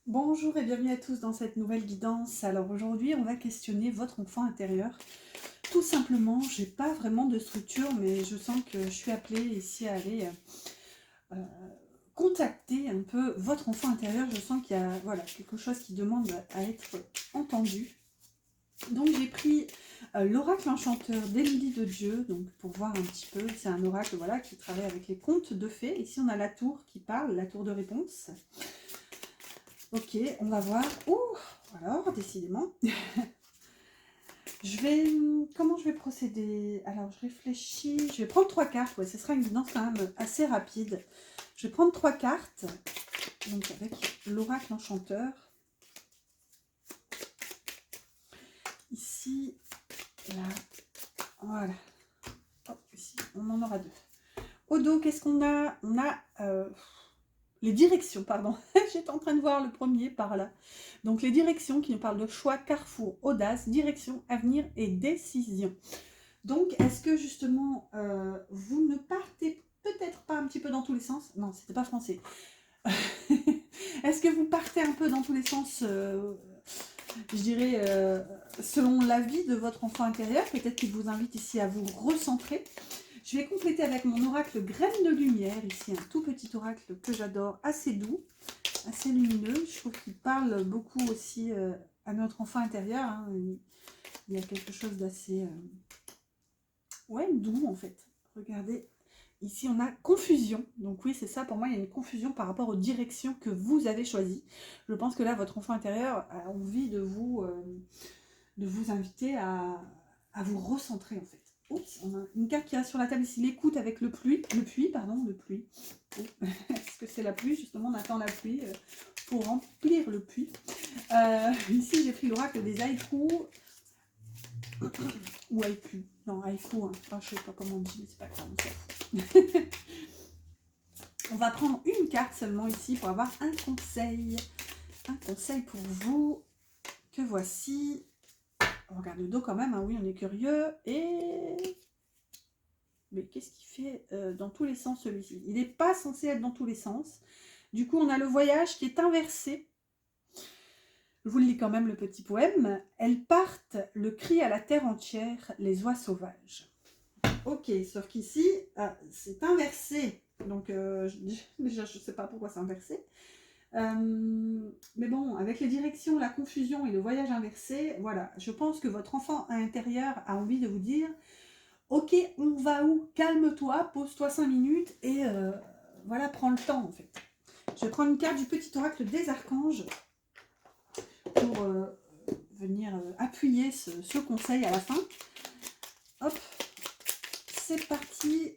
Bonjour et bienvenue à tous dans cette nouvelle guidance. Alors aujourd'hui, on va questionner votre enfant intérieur. Tout simplement, j'ai pas vraiment de structure, mais je sens que je suis appelée ici à aller euh, contacter un peu votre enfant intérieur. Je sens qu'il y a voilà, quelque chose qui demande à être entendu. Donc j'ai pris l'oracle enchanteur d'Émilie de Dieu, donc pour voir un petit peu. C'est un oracle voilà, qui travaille avec les contes de fées. Ici on a la tour qui parle, la tour de réponse. Ok, on va voir. Ouh, alors, décidément. Comment je vais procéder? Alors, je réfléchis. Je vais prendre 3 cartes. Ouais, ce sera une guidance quand même assez rapide. Je vais prendre 3 cartes. Donc, avec l'oracle enchanteur. Ici, là, voilà. Hop, ici, on en aura 2. Au dos, qu'est-ce qu'on a? On a les directions, pardon. J'étais en train de voir le premier par là. Donc les directions qui nous parlent de choix, carrefour, audace, direction, avenir et décision. Donc est-ce que justement vous ne partez peut-être pas un petit peu dans tous les sens? Non, c'était pas français. Est-ce que vous partez un peu dans tous les sens, je dirais, selon l'avis de votre enfant intérieur? Peut-être qu'il vous invite ici à vous recentrer. Je vais compléter avec mon oracle graine de lumière, ici un tout petit oracle que j'adore, assez doux, assez lumineux. Je trouve qu'il parle beaucoup aussi à notre enfant intérieur. Hein. Il y a quelque chose d'assez ouais, doux en fait. Regardez, ici on a confusion. Donc oui, c'est ça, pour moi il y a une confusion par rapport aux directions que vous avez choisies. Je pense que là, votre enfant intérieur a envie de vous inviter à vous recentrer en fait. Oups, on a une carte qui est sur la table ici, l'écoute avec le puits. Oh, est-ce que c'est la pluie? Justement, on attend la pluie pour remplir le puits. Ici, j'ai pris l'oracle des haïkus. Ou haïkus. Non, haïku, hein. Enfin, je sais pas comment on dit, mais c'est pas grave, on s'en fout. On va prendre une carte seulement ici pour avoir un conseil. Un conseil pour vous, que voici. On regarde le dos quand même, hein. Oui, on est curieux. Et... mais qu'est-ce qu'il fait dans tous les sens celui-ci? Il n'est pas censé être dans tous les sens. Du coup, on a le voyage qui est inversé. Je vous lis quand même le petit poème. Elles partent, le cri à la terre entière, les oies sauvages. Ok, sauf qu'ici, c'est inversé. Donc, déjà, je ne sais pas pourquoi c'est inversé. Mais bon, avec les directions, la confusion et le voyage inversé, voilà, je pense que votre enfant intérieur a envie de vous dire ok, on va où? Calme-toi, pose-toi 5 minutes et voilà, prends le temps en fait. Je vais prendre une carte du petit oracle des archanges pour venir appuyer ce conseil à la fin. Hop, c'est parti.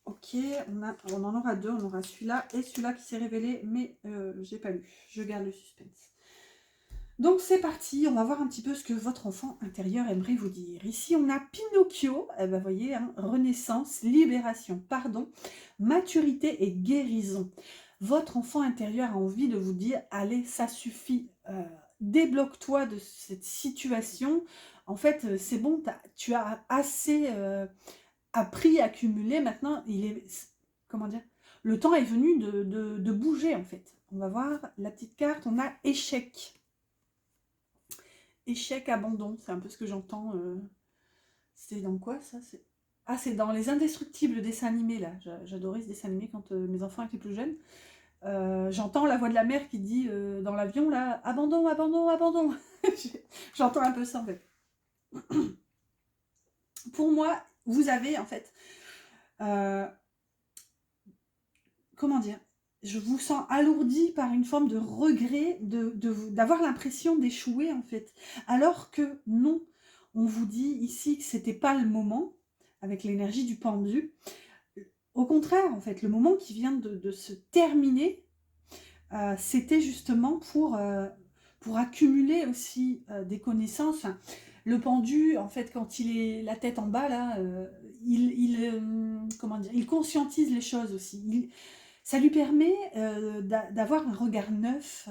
Ok, on en aura 2, on aura celui-là et celui-là qui s'est révélé, mais j'ai pas lu. Je garde le suspense. Donc c'est parti, on va voir un petit peu ce que votre enfant intérieur aimerait vous dire. Ici on a Pinocchio, eh ben, vous voyez, hein, renaissance, libération, pardon, maturité et guérison. Votre enfant intérieur a envie de vous dire, allez, ça suffit, débloque-toi de cette situation. En fait, c'est bon, tu as assez appris, accumulé, maintenant, comment dire, le temps est venu de bouger en fait. On va voir la petite carte, on a échec. Échec, abandon, c'est un peu ce que j'entends. C'est dans quoi ça? Ah, c'est dans Les Indestructibles, le dessin animé là. J'adorais ce dessin animé quand mes enfants étaient plus jeunes. J'entends la voix de la mère qui dit dans l'avion là, abandon, abandon, abandon. J'entends un peu ça en fait. Pour moi, vous avez en fait, euh, comment dire, je vous sens alourdi par une forme de regret, d'avoir l'impression d'échouer en fait. Alors que non, on vous dit ici que c'était pas le moment, avec l'énergie du pendu. Au contraire, en fait, le moment qui vient de se terminer, c'était justement pour accumuler aussi des connaissances. Enfin, le pendu, en fait, quand il est la tête en bas, là, comment dire, il conscientise les choses aussi. Ça lui permet d'avoir un regard neuf,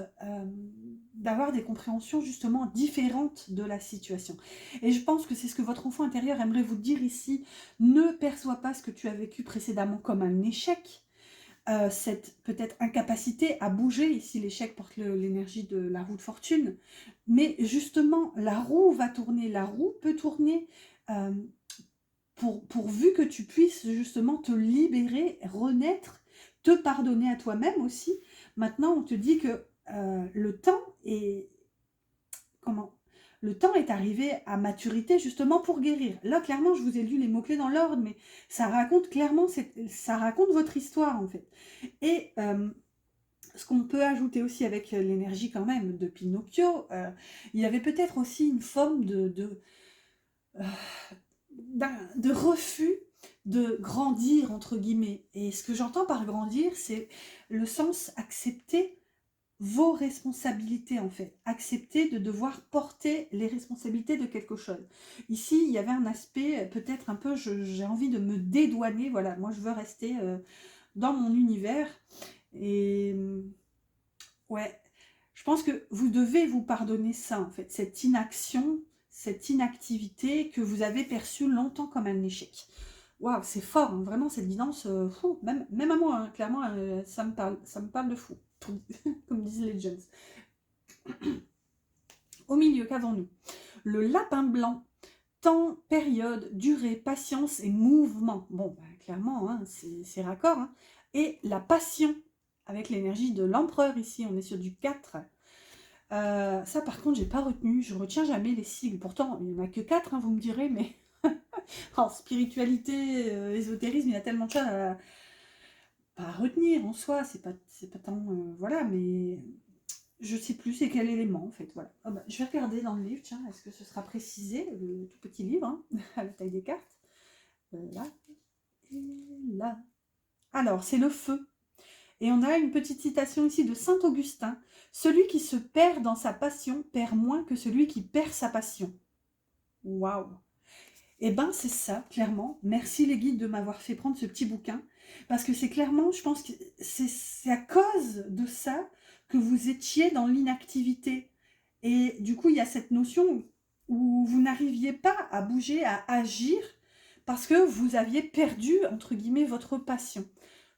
d'avoir des compréhensions justement différentes de la situation. Et je pense que c'est ce que votre enfant intérieur aimerait vous dire ici. Ne perçois pas ce que tu as vécu précédemment comme un échec. cette peut-être incapacité à bouger. Ici, l'échec porte l'énergie de la roue de fortune. Mais justement, la roue va tourner. La roue peut tourner pourvu que tu puisses justement te libérer, renaître, te pardonner à toi-même aussi. Maintenant, on te dit que le temps est... Comment le temps est arrivé à maturité justement pour guérir. Là, clairement, je vous ai lu les mots-clés dans l'ordre, mais ça raconte clairement, ça raconte votre histoire en fait. Et ce qu'on peut ajouter aussi avec l'énergie quand même de Pinocchio, il y avait peut-être aussi une forme euh, de refus de grandir, entre guillemets. Et ce que j'entends par grandir, c'est le sens accepter vos responsabilités en fait. Accepter de devoir porter les responsabilités de quelque chose. Ici, il y avait un aspect peut-être un peu, j'ai envie de me dédouaner, voilà, moi je veux rester dans mon univers. Et ouais, je pense que vous devez vous pardonner ça en fait, cette inaction, cette inactivité que vous avez perçue longtemps comme un échec. Waouh, c'est fort, hein, vraiment cette guidance, même à moi, hein, clairement, ça me parle de fou, comme disent les jeunes. Au milieu, qu'avons-nous? Le lapin blanc, temps, période, durée, patience et mouvement. Bon, bah, clairement, hein, c'est raccord. Hein. Et la passion, avec l'énergie de l'empereur ici, on est sur du 4. Ça, par contre, j'ai pas retenu. Je retiens jamais les sigles. Pourtant, il n'y en a que 4, hein, vous me direz, mais en spiritualité, ésotérisme, il y a tellement de choses à retenir en soi. C'est pas tant... voilà, mais je sais plus c'est quel élément, en fait. Voilà. Oh, bah, je vais regarder dans le livre, tiens, est-ce que ce sera précisé, le tout petit livre, hein, à la taille des cartes. Là et là. Alors, c'est le feu. Et on a une petite citation ici de Saint Augustin. Celui qui se perd dans sa passion perd moins que celui qui perd sa passion. Waouh! Eh ben, c'est ça, clairement. Merci les guides de m'avoir fait prendre ce petit bouquin. Parce que c'est clairement, je pense que c'est à cause de ça que vous étiez dans l'inactivité. Et du coup, il y a cette notion où vous n'arriviez pas à bouger, à agir, parce que vous aviez perdu, entre guillemets, votre passion.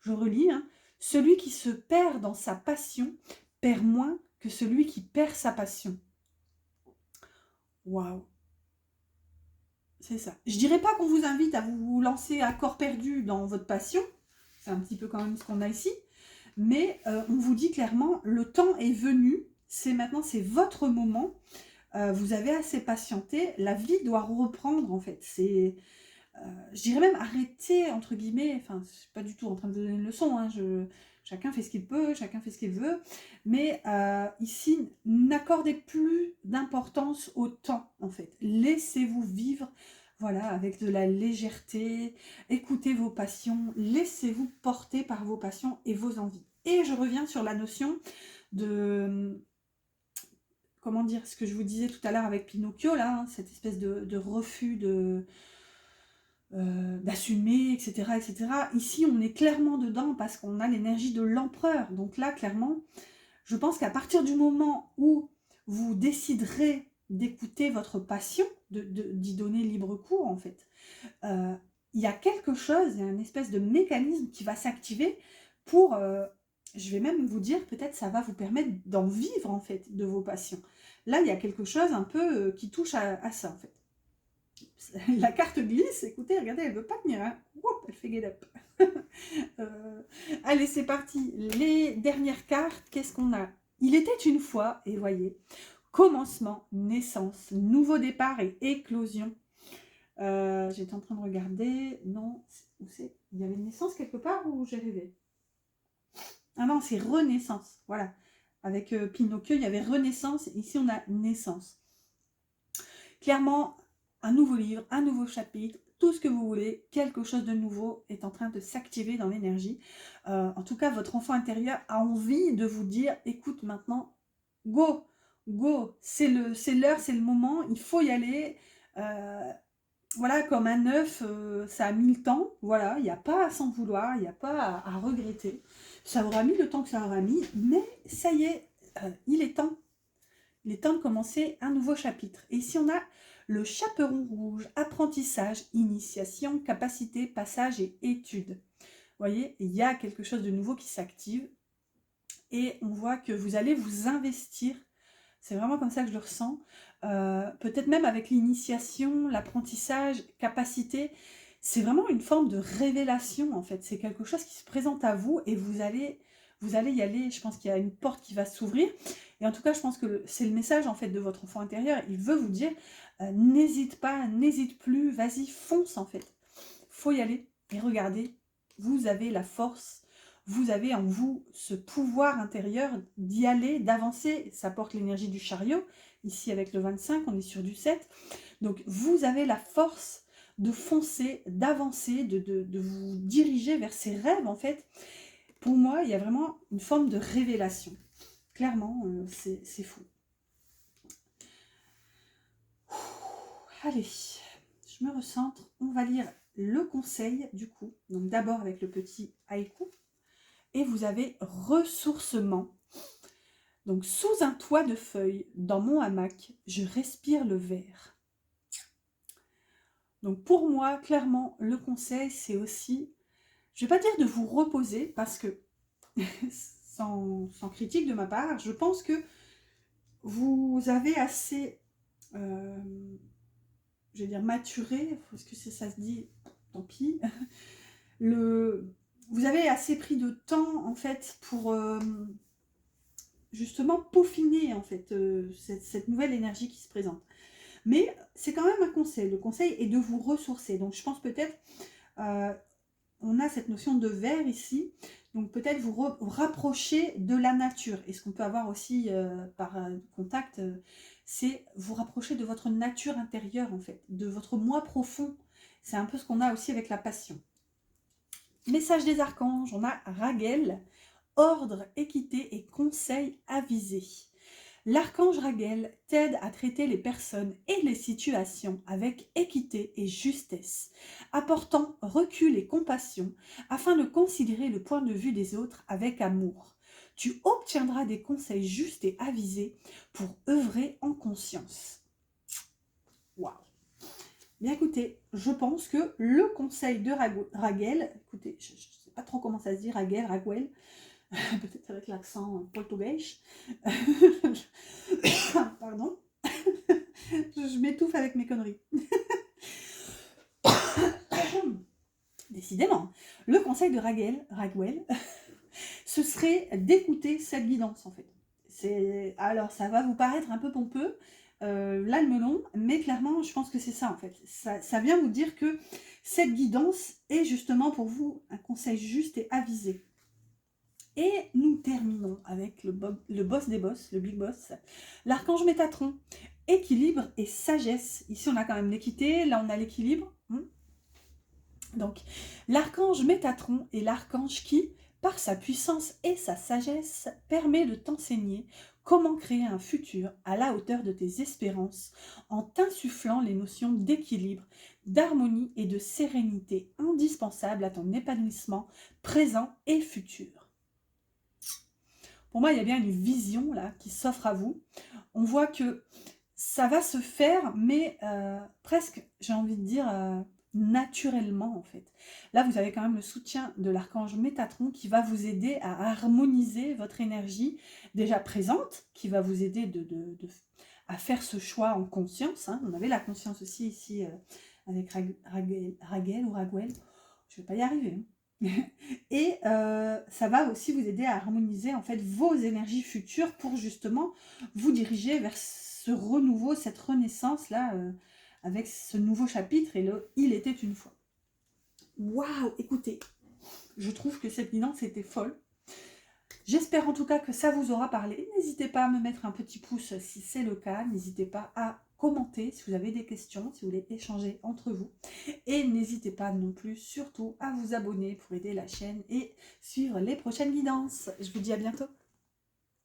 Je relis, hein. Celui qui se perd dans sa passion perd moins que celui qui perd sa passion. Waouh! C'est ça. Je dirais pas qu'on vous invite à vous lancer à corps perdu dans votre passion. C'est un petit peu quand même ce qu'on a ici. Mais on vous dit clairement, le temps est venu. C'est maintenant, c'est votre moment. Vous avez assez patienté. La vie doit reprendre, en fait. C'est... je dirais même arrêter, entre guillemets, enfin, je suis pas du tout en train de donner une leçon, hein, chacun fait ce qu'il peut, chacun fait ce qu'il veut, mais ici, n'accordez plus d'importance au temps, en fait. Laissez-vous vivre, voilà, avec de la légèreté, écoutez vos passions, laissez-vous porter par vos passions et vos envies. Et je reviens sur la notion de... Comment dire, ce que je vous disais tout à l'heure avec Pinocchio, là, hein, cette espèce de refus d'assumer, etc., etc. Ici, on est clairement dedans parce qu'on a l'énergie de l'empereur. Donc là, clairement, je pense qu'à partir du moment où vous déciderez d'écouter votre passion, d'y donner libre cours, en fait, il y a quelque chose, il y a une espèce de mécanisme qui va s'activer pour, je vais même vous dire, peut-être ça va vous permettre d'en vivre, en fait, de vos passions. Là, il y a quelque chose un peu qui touche à ça, en fait. La carte glisse, écoutez, regardez, elle ne veut pas tenir, hein. Ouh, elle fait get up. Allez, c'est parti. Les dernières cartes, qu'est-ce qu'on a? Il était une fois, et voyez, commencement, naissance, nouveau départ et éclosion. J'étais en train de regarder, non, où c'est? Il y avait une naissance quelque part ou j'ai rêvé? Ah non, c'est renaissance, voilà. Avec Pinocchio, il y avait renaissance, ici on a naissance. Clairement, un nouveau livre, un nouveau chapitre, tout ce que vous voulez, quelque chose de nouveau est en train de s'activer dans l'énergie. En tout cas, votre enfant intérieur a envie de vous dire, écoute maintenant, go, go, c'est l'heure, c'est le moment, il faut y aller. Voilà, comme un œuf, ça a mis le temps, voilà, il n'y a pas à s'en vouloir, il n'y a pas à regretter. Ça aura mis le temps que ça aura mis, mais ça y est, il est temps. Il est temps de commencer un nouveau chapitre. Et ici, on a le chaperon rouge, apprentissage, initiation, capacité, passage et étude. voyez, il y a quelque chose de nouveau qui s'active. Et on voit que vous allez vous investir. C'est vraiment comme ça que je le ressens. Peut-être même avec l'initiation, l'apprentissage, capacité. C'est vraiment une forme de révélation, en fait. C'est quelque chose qui se présente à vous et vous allez y aller. Je pense qu'il y a une porte qui va s'ouvrir. Et en tout cas, je pense que c'est le message, en fait, de votre enfant intérieur. Il veut vous dire, n'hésite pas, n'hésite plus, vas-y, fonce, en fait. Faut y aller. Et regardez, vous avez la force. Vous avez en vous ce pouvoir intérieur d'y aller, d'avancer. Ça porte l'énergie du chariot. Ici, avec le 25, on est sur du 7. Donc, vous avez la force de foncer, d'avancer, de vous diriger vers ces rêves, en fait. Pour moi, il y a vraiment une forme de révélation. Clairement, c'est fou. Allez, je me recentre. On va lire le conseil, du coup. Donc, d'abord avec le petit haïku. Et vous avez ressourcement. Donc, sous un toit de feuilles, dans mon hamac, je respire le verre. Donc, pour moi, clairement, le conseil, c'est aussi, je ne vais pas dire de vous reposer, parce que, sans critique de ma part, je pense que vous avez assez, je vais dire maturé, est-ce que ça se dit, tant pis, vous avez assez pris de temps, en fait, pour justement peaufiner, en fait, cette nouvelle énergie qui se présente. Mais c'est quand même un conseil. Le conseil est de vous ressourcer. Donc, je pense peut-être, on a cette notion de verre ici. Donc, peut-être vous rapprocher de la nature. Et ce qu'on peut avoir aussi par contact, c'est vous rapprocher de votre nature intérieure, en fait, de votre moi profond. C'est un peu ce qu'on a aussi avec la passion. Message des archanges, on a Raguel, ordre, équité et conseil avisé. L'archange Raguel t'aide à traiter les personnes et les situations avec équité et justesse, apportant recul et compassion afin de considérer le point de vue des autres avec amour. Tu obtiendras des conseils justes et avisés pour œuvrer en conscience. Waouh! Bien écoutez, je pense que le conseil de Raguel, écoutez, je ne sais pas trop comment ça se dit, Raguel, peut-être avec l'accent portugais. Pardon. Je m'étouffe avec mes conneries. Décidément, le conseil de Raguel, ce serait d'écouter cette guidance, en fait. Alors, ça va vous paraître un peu pompeux, là le melon, mais clairement, je pense que c'est ça, en fait. Ça vient vous dire que cette guidance est justement pour vous un conseil juste et avisé. Et nous terminons avec le boss des boss, le big boss, l'archange Métatron. Équilibre et sagesse. Ici, on a quand même l'équité, là, on a l'équilibre. Donc, l'archange Métatron est l'archange qui, par sa puissance et sa sagesse, permet de t'enseigner comment créer un futur à la hauteur de tes espérances en t'insufflant les notions d'équilibre, d'harmonie et de sérénité indispensables à ton épanouissement présent et futur. Pour moi, il y a bien une vision là qui s'offre à vous. On voit que ça va se faire, mais presque, j'ai envie de dire, naturellement en fait. Là, vous avez quand même le soutien de l'archange Métatron qui va vous aider à harmoniser votre énergie déjà présente, qui va vous aider à faire ce choix en conscience. On avait la conscience aussi ici avec Raguel ou Raguel. Je ne vais pas y arriver. Et ça va aussi vous aider à harmoniser en fait vos énergies futures pour justement vous diriger vers ce renouveau, cette renaissance là avec ce nouveau chapitre et le « Il était une fois ». Waouh, écoutez, je trouve que cette guidance était folle. J'espère en tout cas que ça vous aura parlé. N'hésitez pas à me mettre un petit pouce si c'est le cas. N'hésitez pas à commenter si vous avez des questions, si vous voulez échanger entre vous. Et n'hésitez pas non plus, surtout, à vous abonner pour aider la chaîne et suivre les prochaines guidances. Je vous dis à bientôt.